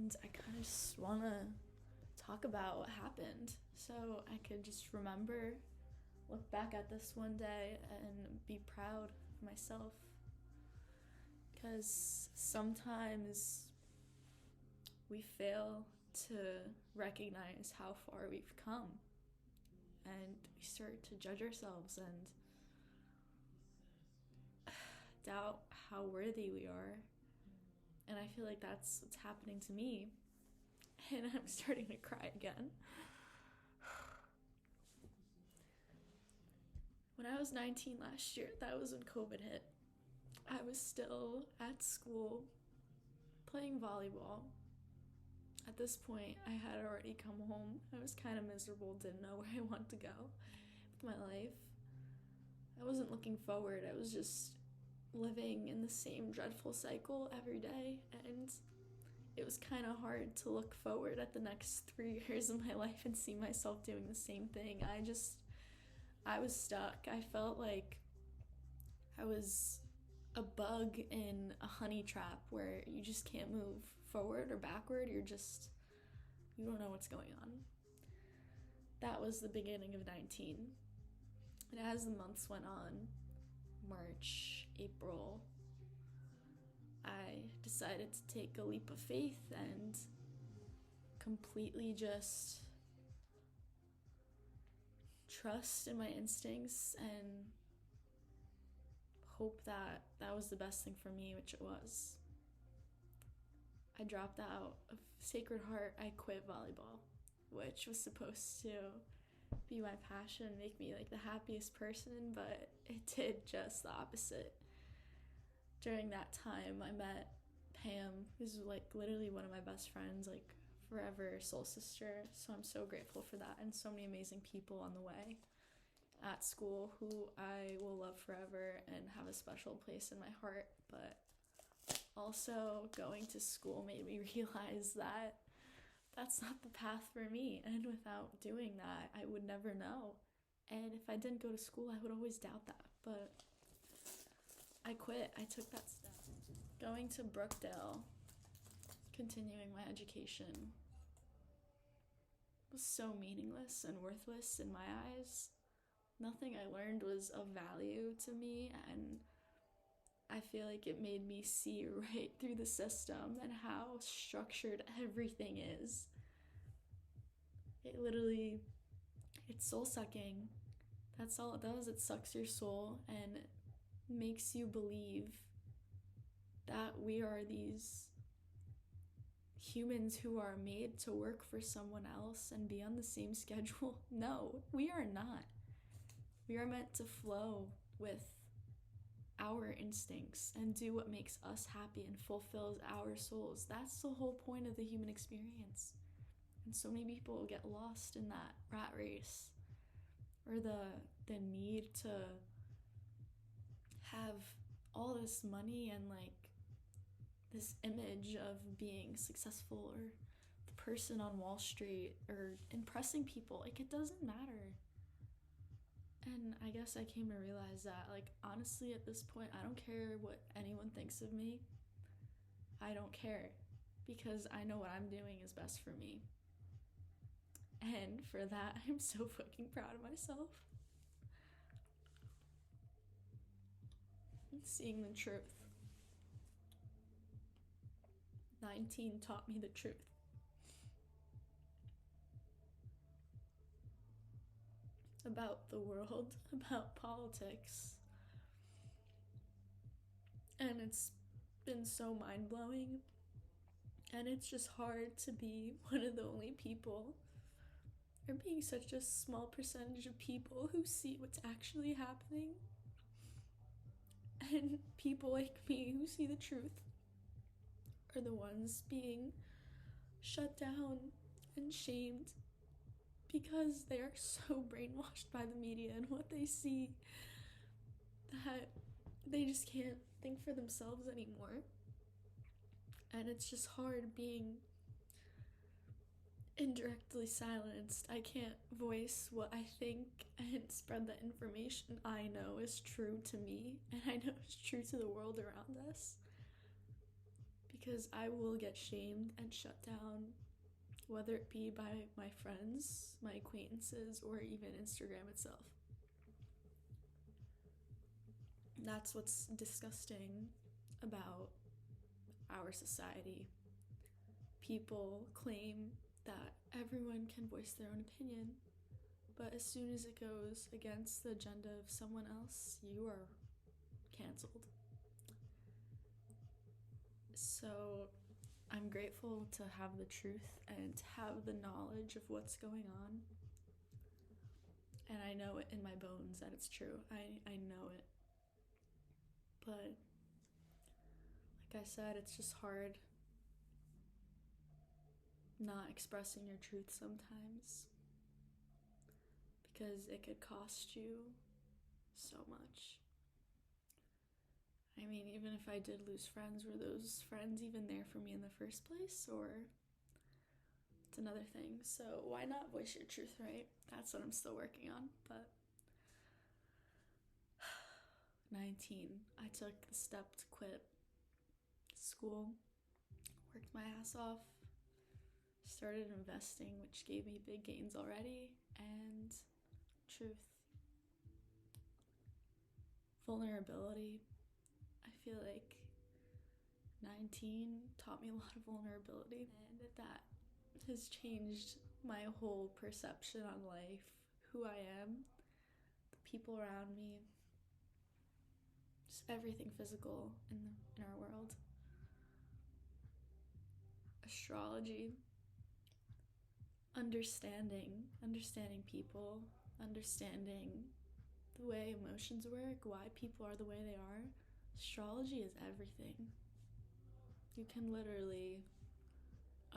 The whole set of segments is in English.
and I kind of just want to talk about what happened so I could just remember, look back at this one day and be proud of myself. Because sometimes we fail to recognize how far we've come, and we start to judge ourselves and doubt how worthy we are. And I feel like that's what's happening to me, and I'm starting to cry again. When I was 19 last year, that was when COVID hit. I was still at school playing volleyball. At this point, I had already come home. I was kind of miserable, didn't know where I wanted to go with my life. I wasn't looking forward. I was just living in the same dreadful cycle every day, and it was kind of hard to look forward at the next 3 years of my life and see myself doing the same thing. I was stuck. I felt like I was a bug in a honey trap where you just can't move forward or backward. You don't know what's going on. That was the beginning of 19. And as the months went on, March, April, I decided to take a leap of faith and completely just trust in my instincts and hope that that was the best thing for me, which it was. I dropped out of Sacred Heart. I quit volleyball, which was supposed to be my passion, make me like the happiest person, but it did just the opposite. During that time, I met Pam, who's like literally one of my best friends, like forever soul sister. So I'm so grateful for that, and so many amazing people on the way at school who I will love forever and have a special place in my heart. But also going to school made me realize that that's not the path for me, and without doing that I would never know. And if I didn't go to school, I would always doubt that. But I quit. I took that step. Going to Brookdale, continuing my education, was so meaningless and worthless in my eyes. Nothing I learned was of value to me, and I feel like it made me see right through the system and how structured everything is. It's soul-sucking. That's all it does. It sucks your soul and makes you believe that we are these humans who are made to work for someone else and be on the same schedule. No, we are not. We are meant to flow with our instincts and do what makes us happy and fulfills our souls. That's the whole point of the human experience. And so many people get lost in that rat race, or the need to have all this money and like this image of being successful, or the person on Wall Street, or impressing people. Like, it doesn't matter. And I guess I came to realize that, like, honestly, at this point, I don't care what anyone thinks of me. I don't care, because I know what I'm doing is best for me. And for that, I'm so fucking proud of myself. And seeing the truth. 19 taught me the truth. About the world, about politics. And it's been so mind-blowing. And it's just hard to be one of the only people, or being such a small percentage of people who see what's actually happening. And people like me who see the truth are the ones being shut down and shamed because they are so brainwashed by the media and what they see that they just can't think for themselves anymore. And it's just hard being indirectly silenced. I can't voice what I think and spread the information I know is true to me and I know is true to the world around us, because I will get shamed and shut down, whether it be by my friends, my acquaintances, or even Instagram itself. That's what's disgusting about our society. People claim that everyone can voice their own opinion, but as soon as it goes against the agenda of someone else, you are canceled. So I'm grateful to have the truth and to have the knowledge of what's going on. And I know it in my bones that it's true. I know it. But like I said, it's just hard not expressing your truth sometimes, because it could cost you so much. I mean, even if I did lose friends, were those friends even there for me in the first place? Or it's another thing. So why not voice your truth, right? That's what I'm still working on. But 19, I took the step to quit school, worked my ass off, started investing, which gave me big gains already, and truth. Vulnerability. I feel like 19 taught me a lot of vulnerability, and that has changed my whole perception on life, who I am, the people around me, just everything physical in our world. Astrology. Understanding people, understanding the way emotions work, why people are the way they are. Astrology is everything. You can literally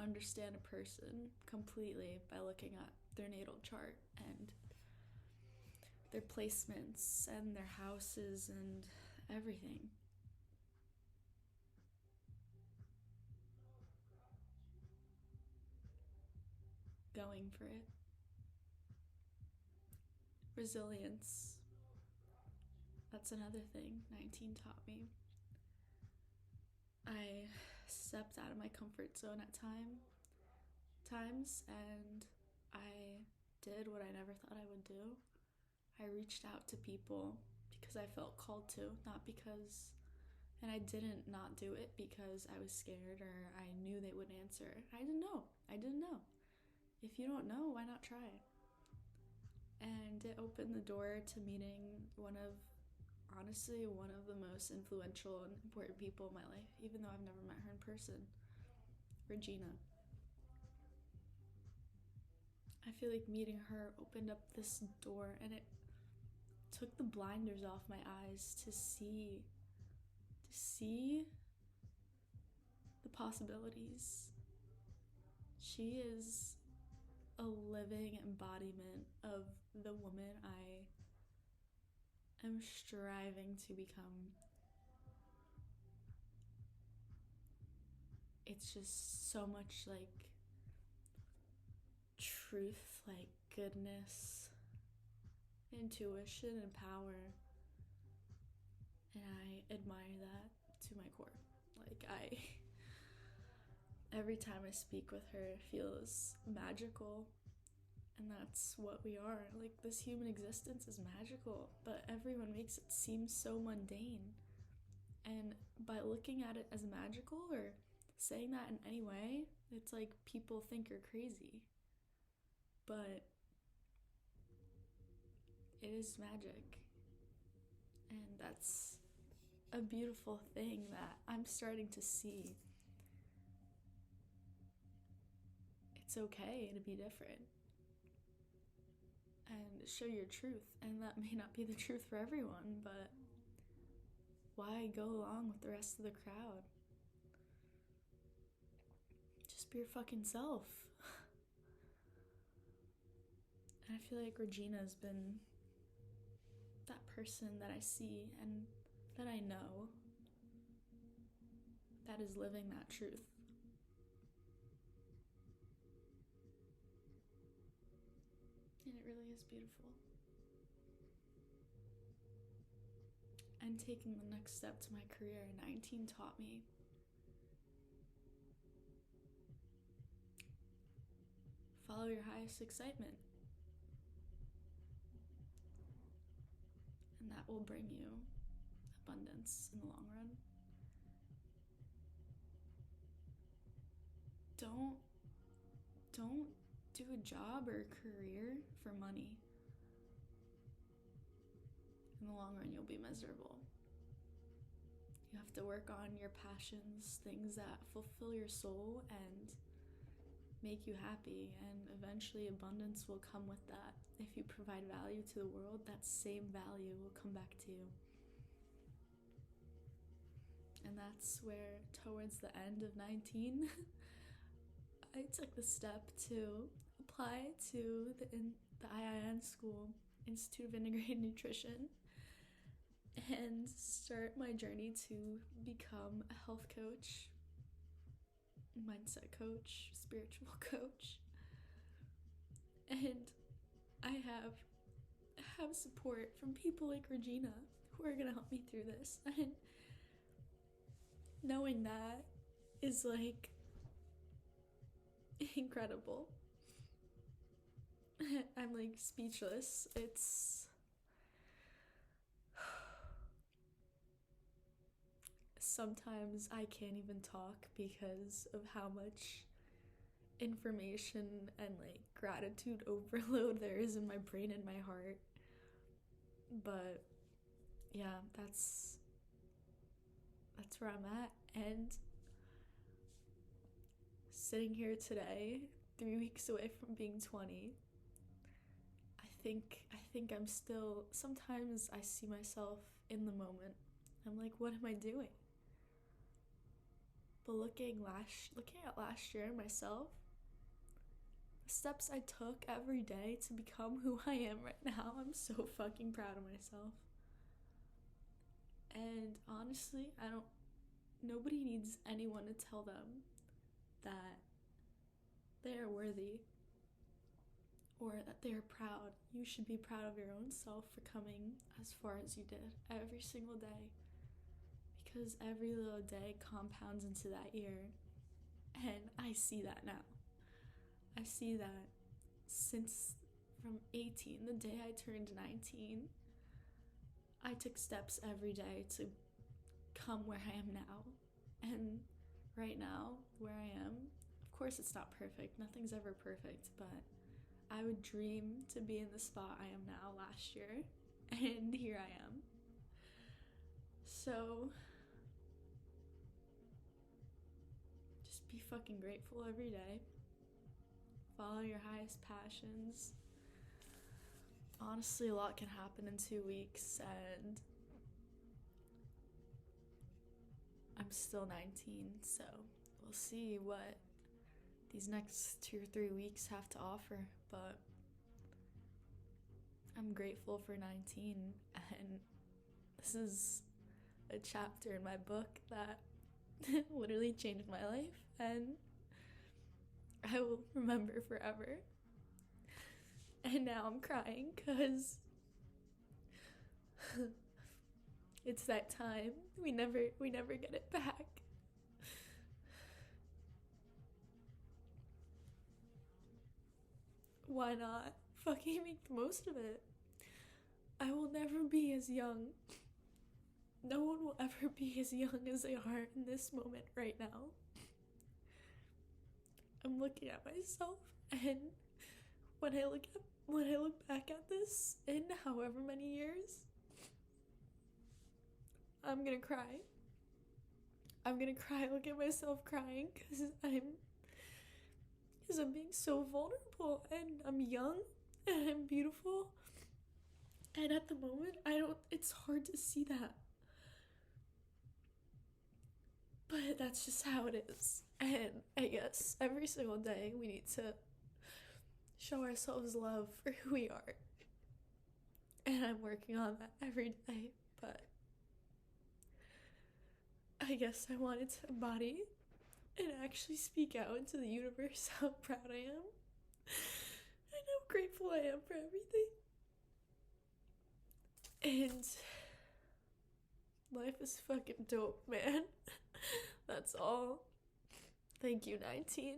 understand a person completely by looking at their natal chart and their placements and their houses and everything. Going for it. Resilience. That's another thing 19 taught me. I stepped out of my comfort zone at times, and I did what I never thought I would do. I reached out to people because I felt called to, not because, and I didn't not do it because I was scared or I knew they wouldn't answer. I didn't know. If you don't know, why not try? And it opened the door to meeting one of the most influential and important people in my life, even though I've never met her in person, Regina. I feel like meeting her opened up this door, and it took the blinders off my eyes to see the possibilities. She is a living embodiment of the woman I am striving to become. It's just so much like truth, like goodness, intuition, and power. And I admire that to my core. Like, every time I speak with her, it feels magical. And that's what we are. Like, this human existence is magical, but everyone makes it seem so mundane. And by looking at it as magical or saying that in any way, it's like people think you're crazy. But it is magic. And that's a beautiful thing that I'm starting to see. It's okay to be different and show your truth, and that may not be the truth for everyone, but why go along with the rest of the crowd? Just be your fucking self. And I feel like Regina's been that person that I see and that I know that is living that truth. And it really is beautiful. And taking the next step to my career, 19 taught me follow your highest excitement. And that will bring you abundance in the long run. Don't do a job or a career for money. In the long run, you'll be miserable. You have to work on your passions, things that fulfill your soul and make you happy, and eventually abundance will come with that. If you provide value to the world, that same value will come back to you. And that's where, towards the end of 19, I took the step to apply to the IIN school, Institute of Integrated Nutrition, and start my journey to become a health coach, mindset coach, spiritual coach. And I have support from people like Regina who are gonna help me through this. And knowing that is like incredible. I'm like speechless. It's sometimes I can't even talk because of how much information and like gratitude overload there is in my brain and my heart. But yeah, that's where I'm at. And sitting here today, 3 weeks away from being 20, I think I'm still, sometimes I see myself in the moment. I'm like, what am I doing? But looking at last year myself, the steps I took every day to become who I am right now, I'm so fucking proud of myself. And honestly, nobody needs anyone to tell them that they are worthy or that they are proud. You should be proud of your own self for coming as far as you did every single day. Because every little day compounds into that year. And I see that now. I see that since from 18, the day I turned 19, I took steps every day to come where I am now. And right now, where I am, of course it's not perfect. Nothing's ever perfect, but I would dream to be in the spot I am now last year. And here I am. So be fucking grateful every day. Follow your highest passions. Honestly, a lot can happen in 2 weeks, and I'm still 19, so we'll see what these next 2 or 3 weeks have to offer. But I'm grateful for 19, and this is a chapter in my book that literally changed my life, and I will remember forever. And now I'm crying because it's that time. We never get it back. Why not fucking make the most of it? I will never be as young. No one will ever be as young as they are in this moment right now. I'm looking at myself, and when I look back at this in however many years, I'm gonna cry. I'm gonna cry, look at myself crying, because I'm being so vulnerable, and I'm young, and I'm beautiful, and at the moment, it's hard to see that. But that's just how it is. And I guess every single day we need to show ourselves love for who we are. And I'm working on that every day. But I guess I wanted to embody and actually speak out into the universe how proud I am and how grateful I am for everything. And life is fucking dope, man. That's all. Thank you, 19.